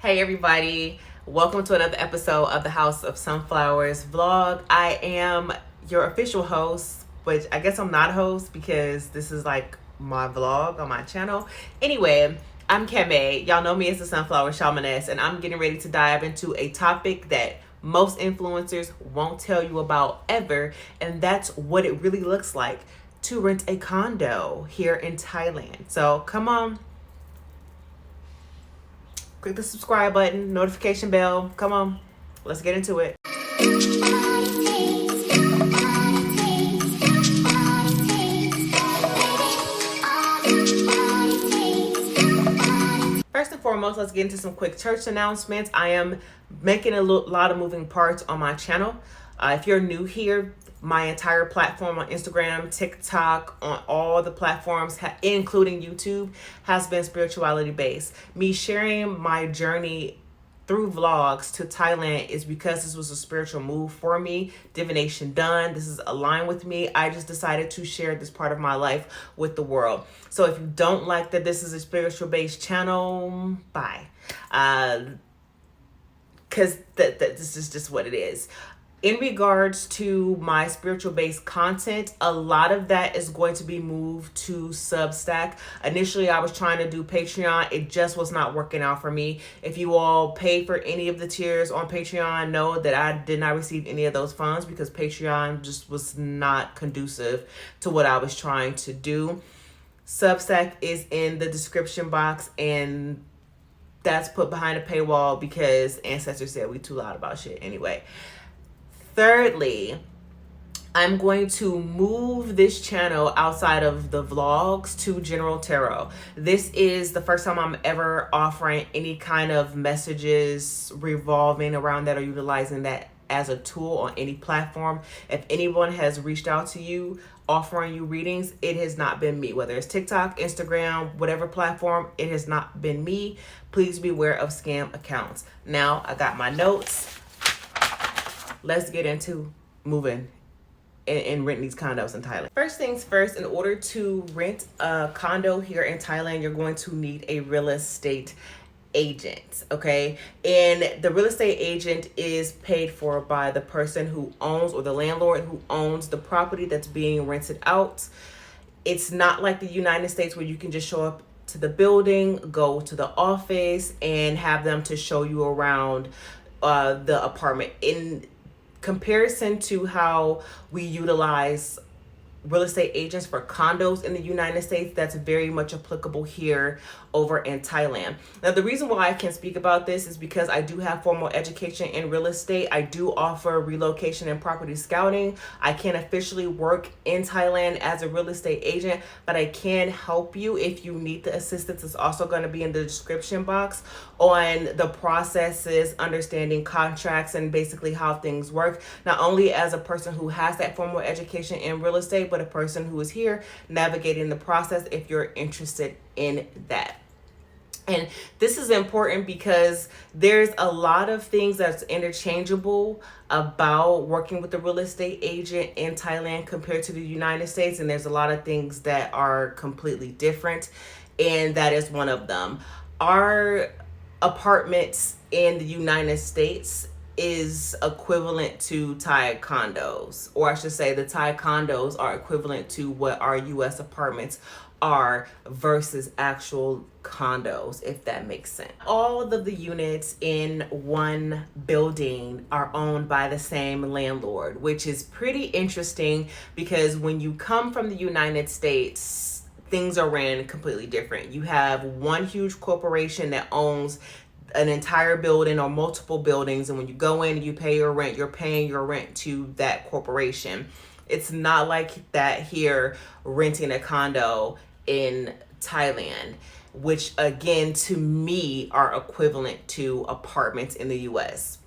Hey everybody, welcome to another episode of the House of Sunflowers vlog. I am your official host, but I guess I'm not a host because this is like my vlog on my channel. Anyway, I'm Keme. Y'all know me as the Sunflower Shamaness, and I'm getting ready to dive into a topic that most influencers won't tell you about ever, and that's what it really looks like to rent a condo here in Thailand. So come on. Click the subscribe button, notification bell. Come on, let's get into it. First and foremost, let's get into some quick church announcements. I am making a lot of moving parts on my channel. If you're new here, my entire platform on Instagram, TikTok, on all the platforms, including YouTube, has been spirituality based. Me sharing my journey through vlogs to Thailand is because this was a spiritual move for me. Divination done. This is aligned with me. I just decided to share this part of my life with the world. So if you don't like that this is a spiritual based channel, bye. Because this is just what it is. In regards to my spiritual based content, a lot of that is going to be moved to Substack. Initially, I was trying to do Patreon. It just was not working out for me. If you all paid for any of the tiers on Patreon, know that I did not receive any of those funds because Patreon just was not conducive to what I was trying to do. Substack is in the description box, and that's put behind a paywall because ancestors said we too loud about shit anyway. Thirdly, I'm going to move this channel outside of the vlogs to general tarot. This is the first time I'm ever offering any kind of messages revolving around that or utilizing that as a tool on any platform. If anyone has reached out to you offering you readings, it has not been me. Whether it's TikTok, Instagram, whatever platform, it has not been me. Please beware of scam accounts. Now I got my notes. Let's get into moving and renting these condos in Thailand. First things first, in order to rent a condo here in Thailand, you're going to need a real estate agent, okay? And the real estate agent is paid for by the person who owns, or the landlord who owns the property that's being rented out. It's not like the United States where you can just show up to the building, go to the office, and have them to show you around the apartment. In comparison to how we utilize real estate agents for condos in the United States, that's very much applicable here over in Thailand. Now, the reason why I can speak about this is because I do have formal education in real estate. I do offer relocation and property scouting. I can't officially work in Thailand as a real estate agent, but I can help you if you need the assistance. It's also going to be in the description box on the processes, understanding contracts, and basically how things work, not only as a person who has that formal education in real estate, but a person who is here navigating the process if you're interested in that. And this is important because there's a lot of things that's interchangeable about working with a real estate agent in Thailand compared to the United States. And there's a lot of things that are completely different. And that is one of them. Our apartments in the United States is equivalent to Thai condos, or I should say the Thai condos are equivalent to what our US apartments are versus actual condos, if that makes sense. All of the units in one building are owned by the same landlord, which is pretty interesting because when you come from the United States, things are ran completely different. You have one huge corporation that owns an entire building or multiple buildings, and when you go in and you pay your rent, you're paying your rent to that corporation. It's not like that here renting a condo in Thailand, which again to me are equivalent to apartments in the US.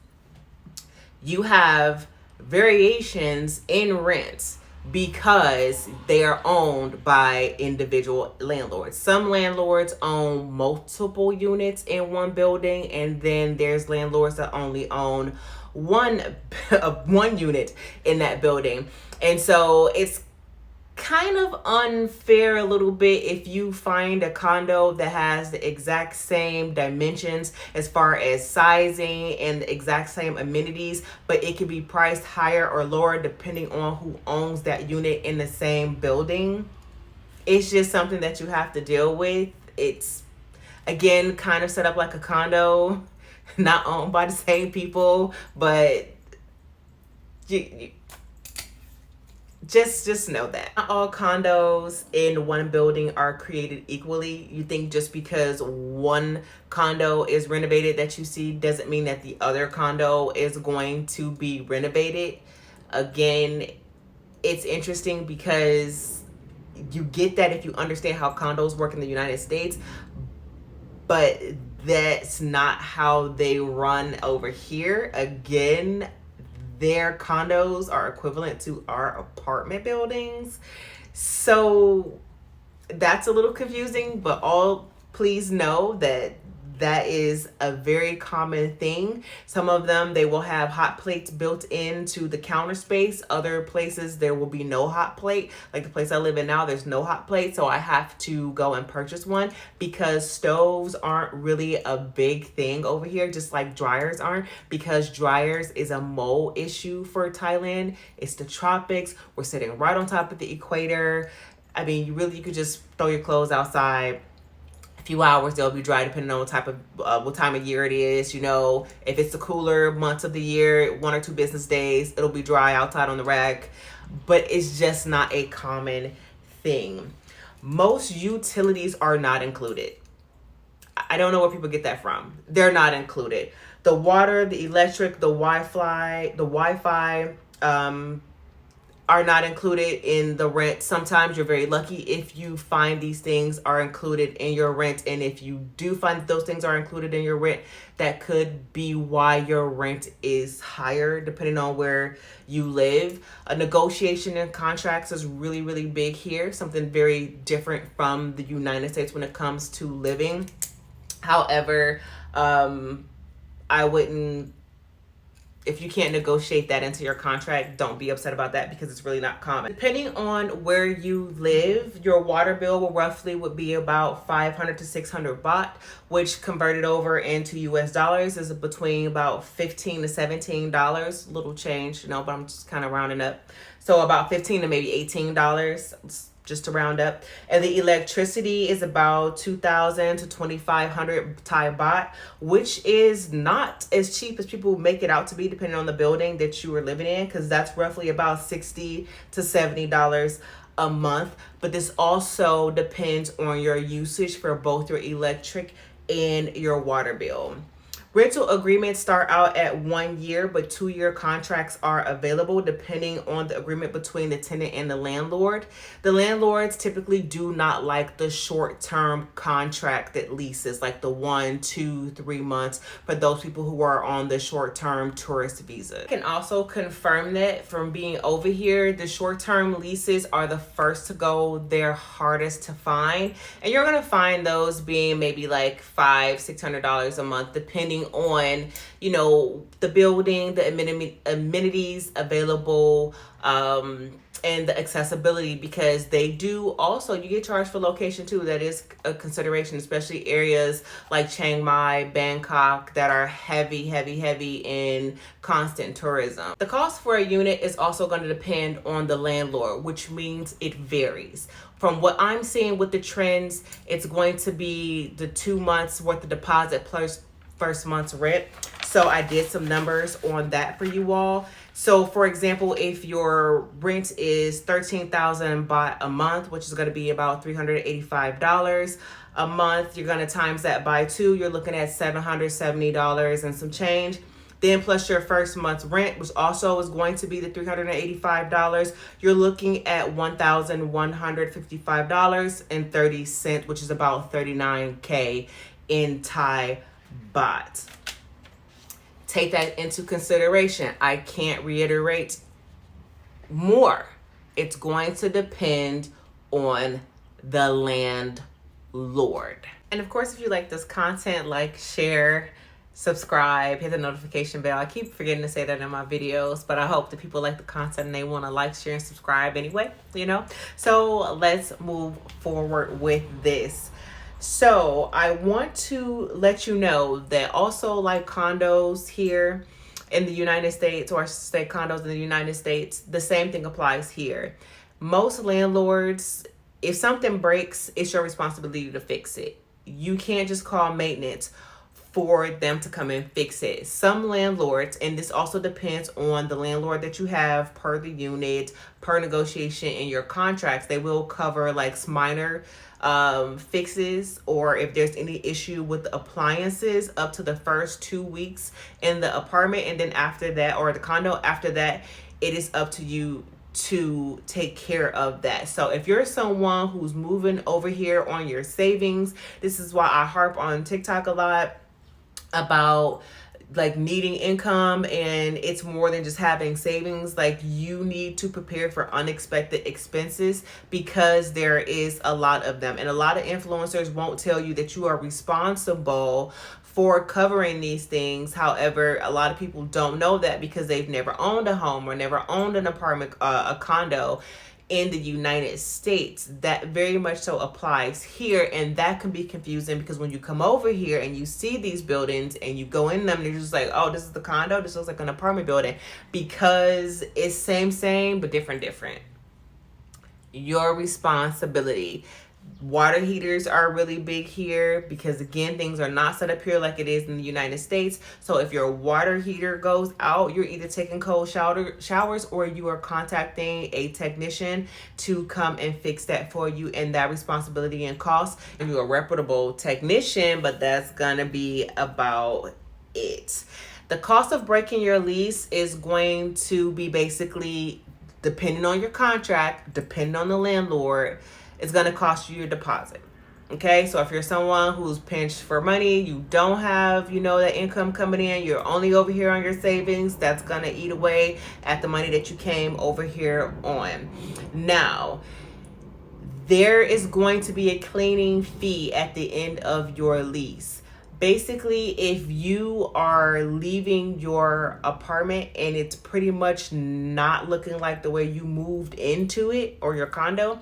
You have variations in rents because they are owned by individual landlords. Some landlords own multiple units in one building, and then there's landlords that only own one unit in that building. And so it's kind of unfair a little bit if you find a condo that has the exact same dimensions as far as sizing and the exact same amenities, but it can be priced higher or lower depending on who owns that unit in the same building. It's just something that you have to deal with. It's, again, kind of set up like a condo, not owned by the same people, but just know that not all condos in one building are created equally. You think just because one condo is renovated that you see doesn't mean that the other condo is going to be renovated. Again, it's interesting because you get that if you understand how condos work in the United States, but that's not how they run over here. Again, their condos are equivalent to our apartment buildings. So that's a little confusing, but please know that that is a very common thing. Some of them, they will have hot plates built into the counter space. Other places, there will be no hot plate. Like the place I live in now, there's no hot plate. So I have to go and purchase one because stoves aren't really a big thing over here, just like dryers aren't, because dryers is a mold issue for Thailand. It's the tropics. We're sitting right on top of the equator. I mean, you could just throw your clothes outside. Few hours they'll be dry depending on what time of year it is. You know, if it's the cooler months of the year, 1 or 2 business days, it'll be dry outside on the rack, but it's just not a common thing. Most utilities are not included. I don't know where people get that from. They're not included. The water, the electric, the Wi-Fi are not included in the rent. Sometimes you're very lucky if you find these things are included in your rent. And if you do find that those things are included in your rent, that could be why your rent is higher depending on where you live. A negotiation in contracts is really, really big here. Something very different from the United States when it comes to living. However, I wouldn't, if you can't negotiate that into your contract, don't be upset about that because it's really not common. Depending on where you live, your water bill would be about 500 to 600 baht, which converted over into US dollars is between about $15 to $17, little change, but I'm just kind of rounding up. So about $15 to maybe $18, just to round up. And the electricity is about 2,000 to 2,500 Thai baht, which is not as cheap as people make it out to be depending on the building that you are living in, because that's roughly about $60 to $70 a month. But this also depends on your usage for both your electric and your water bill. Rental agreements start out at 1 year, but 2-year contracts are available depending on the agreement between the tenant and the landlord. The landlords typically do not like the short-term contract that leases, like the 1, 2, 3 months for those people who are on the short-term tourist visa. I can also confirm that from being over here, the short-term leases are the first to go. They're hardest to find, and you're going to find those being maybe like $500-$600 a month, depending on, the building, the amenities available, and the accessibility, because they do also, you get charged for location too. That is a consideration, especially areas like Chiang Mai, Bangkok, that are heavy in constant tourism. The cost for a unit is also going to depend on the landlord, which means it varies. From what I'm seeing with the trends, it's going to be the 2 months worth of deposit plus first month's rent. So I did some numbers on that for you all. So for example, if your rent is 13,000 baht a month, which is going to be about $385 a month, you're going to times that by 2, you're looking at $770 and some change. Then plus your first month's rent, which also is going to be the $385, you're looking at $1,155.30, which is about 39K in Thai baht. Take that into consideration. I can't reiterate more. It's going to depend on the landlord. And of course, if you like this content, like, share, subscribe, hit the notification bell. I keep forgetting to say that in my videos, but I hope that people like the content and they want to like, share, and subscribe anyway, you know? So let's move forward with this. So I want to let you know that also, like condos here in the United States, or I should say condos in the United States, the same thing applies here. Most landlords, if something breaks, it's your responsibility to fix it. You can't just call maintenance for them to come and fix it. Some landlords, and this also depends on the landlord that you have per the unit, per negotiation in your contracts, they will cover like minor fixes, or if there's any issue with the appliances up to the first 2 weeks in the apartment, and then after that, or the condo, after that, it is up to you to take care of that. So if you're someone who's moving over here on your savings, this is why I harp on TikTok a lot about like needing income, and it's more than just having savings. Like, you need to prepare for unexpected expenses, because there is a lot of them, and a lot of influencers won't tell you that you are responsible for covering these things. However, a lot of people don't know that because they've never owned a home or never owned an apartment, a condo in the United States. That very much so applies here, and that can be confusing because when you come over here and you see these buildings and you go in them, you're just like, oh, this is the condo, this looks like an apartment building, because it's same but different. Your responsibility. Water heaters are really big here because, again, things are not set up here like it is in the United States. So if your water heater goes out, you're either taking cold showers or you are contacting a technician to come and fix that for you, and that responsibility and cost. And you're a reputable technician, but that's gonna be about it. The cost of breaking your lease is going to be basically, depending on your contract, depending on the landlord, it's going to cost you your deposit. Okay, so if you're someone who's pinched for money, you don't have, that income coming in, you're only over here on your savings, that's going to eat away at the money that you came over here on. Now, there is going to be a cleaning fee at the end of your lease. Basically, if you are leaving your apartment and it's pretty much not looking like the way you moved into it, or your condo,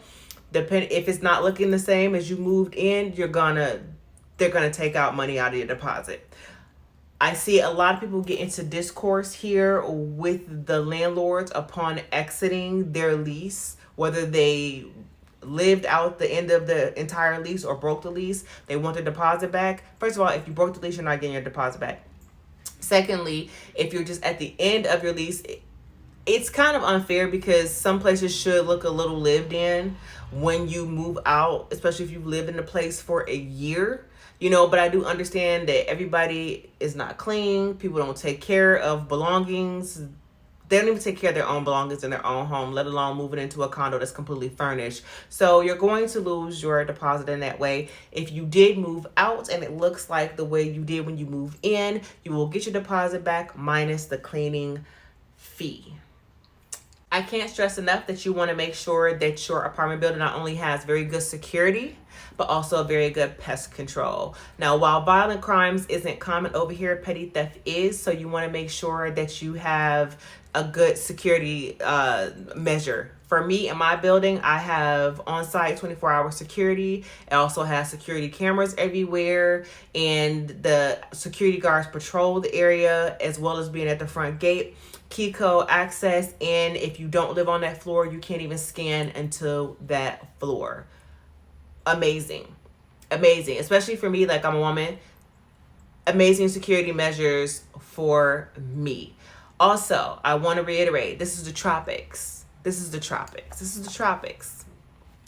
if it's not looking the same as you moved in, they're gonna take out money out of your deposit. I see a lot of people get into discourse here with the landlords upon exiting their lease, whether they lived out the end of the entire lease or broke the lease. They want their deposit back. First of all, if you broke the lease, you're not getting your deposit back. Secondly, if you're just at the end of your lease, it's kind of unfair because some places should look a little lived in when you move out, especially if you've lived in a place for a year, but I do understand that everybody is not clean. People don't take care of belongings. They don't even take care of their own belongings in their own home, let alone moving into a condo that's completely furnished. So you're going to lose your deposit in that way. If you did move out and it looks like the way you did when you moved in, you will get your deposit back minus the cleaning fee. I can't stress enough that you want to make sure that your apartment building not only has very good security, but also very good pest control. Now, while violent crimes isn't common over here, petty theft is. So you want to make sure that you have a good security measure. For me, in my building, I have on-site 24-hour security. It also has security cameras everywhere, and the security guards patrol the area as well as being at the front gate. Key code access, and if you don't live on that floor, you can't even scan until that floor. Amazing, especially for me, like, I'm a woman. Amazing security measures for me. Also, I want to reiterate, this is the tropics.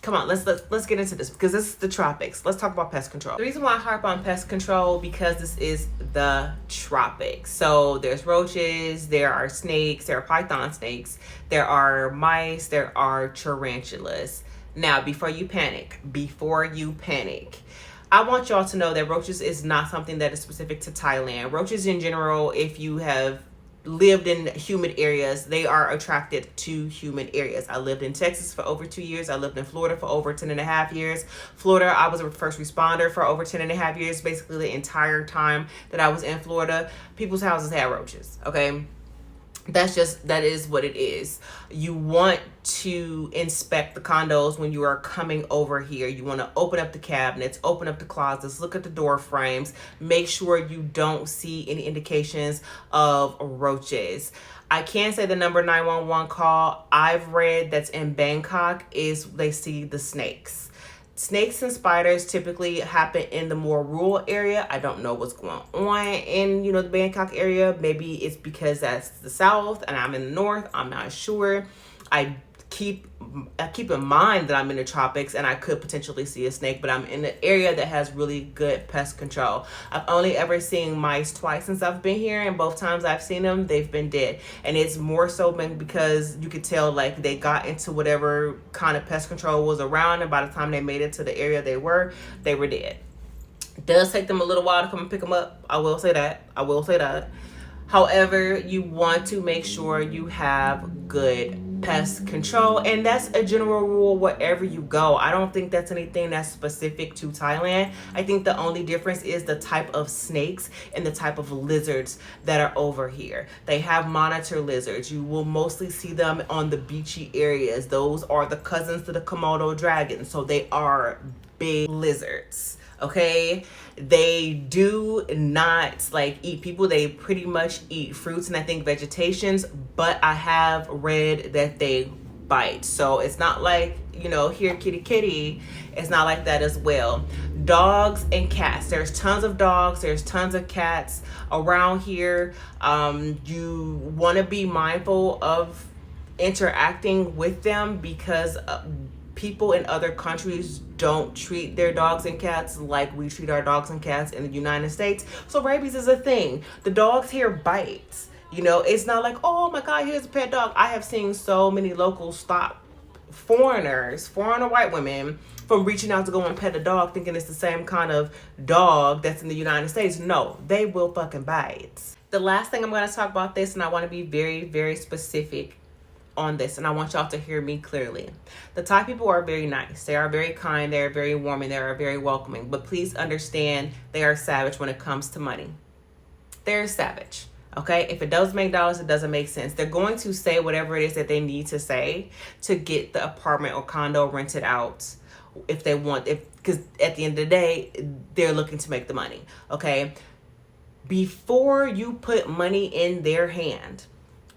Come on, let's get into this, because this is the tropics. Let's talk about pest control. The reason why I harp on pest control, because this is the tropics. So there's roaches, there are snakes, there are python snakes, there are mice, there are tarantulas. Now, before you panic, I want y'all to know that roaches is not something that is specific to Thailand. Roaches in general, if you have lived in humid areas, they are attracted to humid areas. I lived in Texas for over 2 years. I lived in Florida for over 10 and a half years. Florida, I was a first responder for over 10 and a half years. Basically the entire time that I was in Florida, people's houses had roaches. Okay. That is what it is. You want to inspect the condos when you are coming over here. You want to open up the cabinets, open up the closets, look at the door frames, make sure you don't see any indications of roaches. I can say the number 911 call I've read that's in Bangkok is they see the snakes. Snakes and spiders typically happen in the more rural area. I don't know what's going on in, the Bangkok area. Maybe it's because that's the south and I'm in the north. I'm not sure. I keep in mind that I'm in the tropics and I could potentially see a snake, but I'm in an area that has really good pest control. I've only ever seen mice twice since I've been here, and both times I've seen them, they've been dead. And it's more so been because you could tell like they got into whatever kind of pest control was around, and by the time they made it to the area they were dead. It does take them a little while to come and pick them up. I will say that. However, you want to make sure you have good pest control, and that's a general rule wherever you go. I don't think that's anything that's specific to Thailand. I think the only difference is the type of snakes and the type of lizards that are over here. They have monitor lizards. You will mostly see them on the beachy areas. Those are the cousins to the Komodo dragons, so they are big lizards. Okay, they do not eat people. They pretty much eat fruits and I think vegetations, but I have read that they bite. So it's not like, here kitty kitty. It's not like that as well. Dogs and cats. There's tons of dogs. There's tons of cats around here. You want to be mindful of interacting with them because people in other countries don't treat their dogs and cats like we treat our dogs and cats in the United States. So rabies is a thing. The dogs here bite. It's not like, oh my God, here's a pet dog. I have seen so many locals stop foreigner white women from reaching out to go and pet a dog thinking it's the same kind of dog that's in the United States. No, they will fucking bite. The last thing I'm going to talk about this, and I want to be very, very specific on this, and I want y'all to hear me clearly. The Thai people are very nice. They are very kind. They are very warm, and they are very welcoming. But please understand, they are savage when it comes to money. They're savage. Okay? If it does make dollars, it doesn't make sense. They're going to say whatever it is that they need to say to get the apartment or condo rented out if they want. Because at the end of the day, they're looking to make the money. Okay? Before you put money in their hand,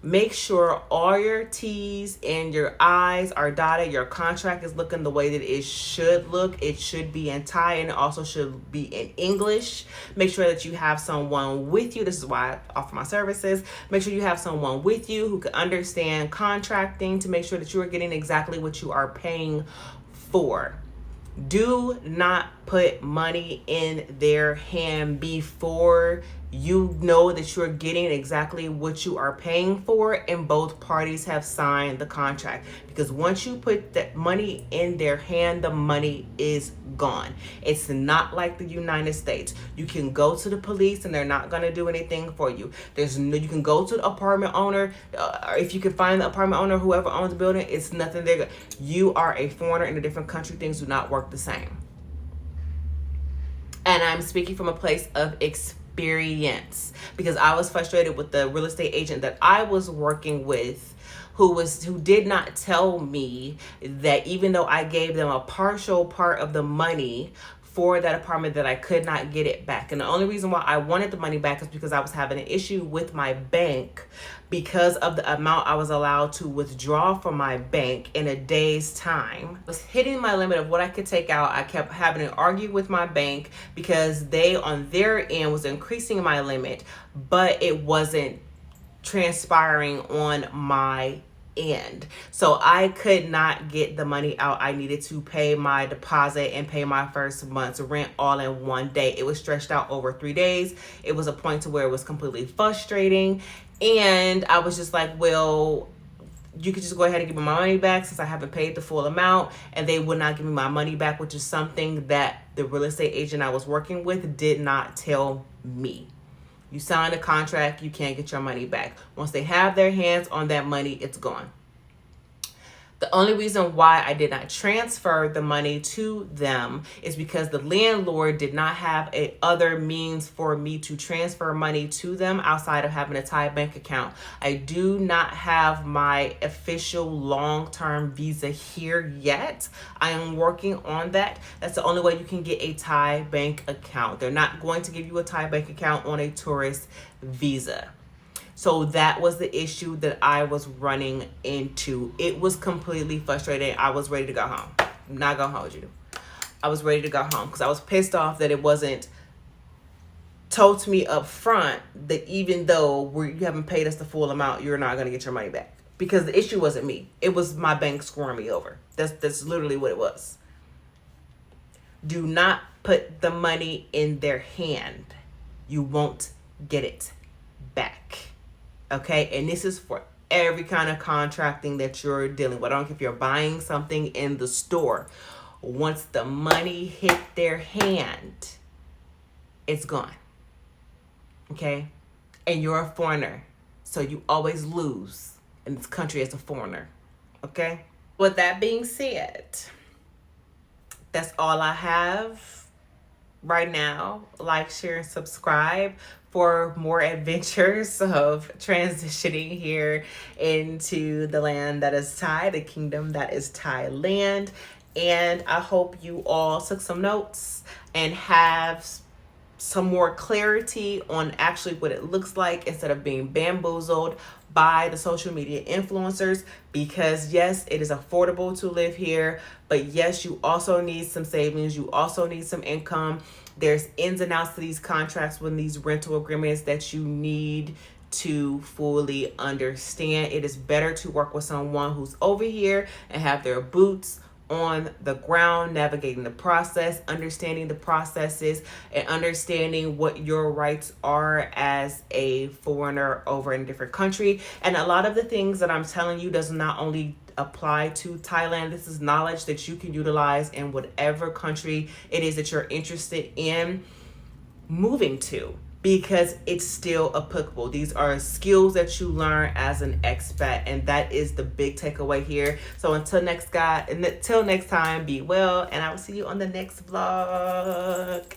make sure all your T's and your I's are dotted. Your contract is looking the way that it should look. It should be in Thai and it also should be in English. Make sure that you have someone with you. This is why I offer my services. Make sure you have someone with you who can understand contracting to make sure that you are getting exactly what you are paying for. Do not put money in their hand before you know that you're getting exactly what you are paying for and both parties have signed the contract. Because once you put that money in their hand, the money is gone. It's not like the United States. You can go to the police and they're not going to do anything for you. You can go to the apartment owner, or if you can find the apartment owner, whoever owns the building, it's nothing there. You are a foreigner in a different country. Things do not work the same. And I'm speaking from a place of experience because I was frustrated with the real estate agent that I was working with who did not tell me that even though I gave them a partial part of the money for that apartment, that I could not get it back. And the only reason why I wanted the money back is because I was having an issue with my bank because of the amount I was allowed to withdraw from my bank in a day's time. I was hitting my limit of what I could take out. I kept having to argue with my bank because they on their end was increasing my limit, but it wasn't transpiring on my end. So I could not get the money out. I needed to pay my deposit and pay my first month's rent all in one day. It was stretched out over 3 days. It was a point to where it was completely frustrating. And I was just like, well, you could just go ahead and give me my money back since I haven't paid the full amount. And they would not give me my money back, which is something that the real estate agent I was working with did not tell me. You sign a contract, you can't get your money back. Once they have their hands on that money, it's gone. The only reason why I did not transfer the money to them is because the landlord did not have other means for me to transfer money to them outside of having a Thai bank account. I do not have my official long-term visa here yet. I am working on that. That's the only way you can get a Thai bank account. They're not going to give you a Thai bank account on a tourist visa. So that was the issue that I was running into. It was completely frustrating. I was ready to go home. I'm not gonna hold you. I was ready to go home because I was pissed off that it wasn't told to me up front that even though you haven't paid us the full amount, you're not gonna get your money back. Because the issue wasn't me. It was my bank screwing me over. That's literally what it was. Do not put the money in their hand. You won't get it back. Okay, and this is for every kind of contracting that you're dealing with. I don't care if you're buying something in the store. Once the money hit their hand, it's gone. Okay, and you're a foreigner, so you always lose in this country as a foreigner. Okay, with that being said, that's all I have right now. Like, share, and subscribe for more adventures of transitioning here into the land that is Thai, the kingdom that is Thailand. And I hope you all took some notes and have some more clarity on actually what it looks like instead of being bamboozled by the social media influencers. Because yes, it is affordable to live here, but yes, you also need some savings. You also need some income. There's ins and outs to these contracts when these rental agreements that you need to fully understand. It is better to work with someone who's over here and have their boots on the ground, navigating the process, understanding the processes, and understanding what your rights are as a foreigner over in a different country. And a lot of the things that I'm telling you does not only apply to Thailand. This is knowledge that you can utilize in whatever country it is that you're interested in moving to, because it's still applicable. These are skills that you learn as an expat, and that is the big takeaway here. So until next time, be well, and I will see you on the next vlog.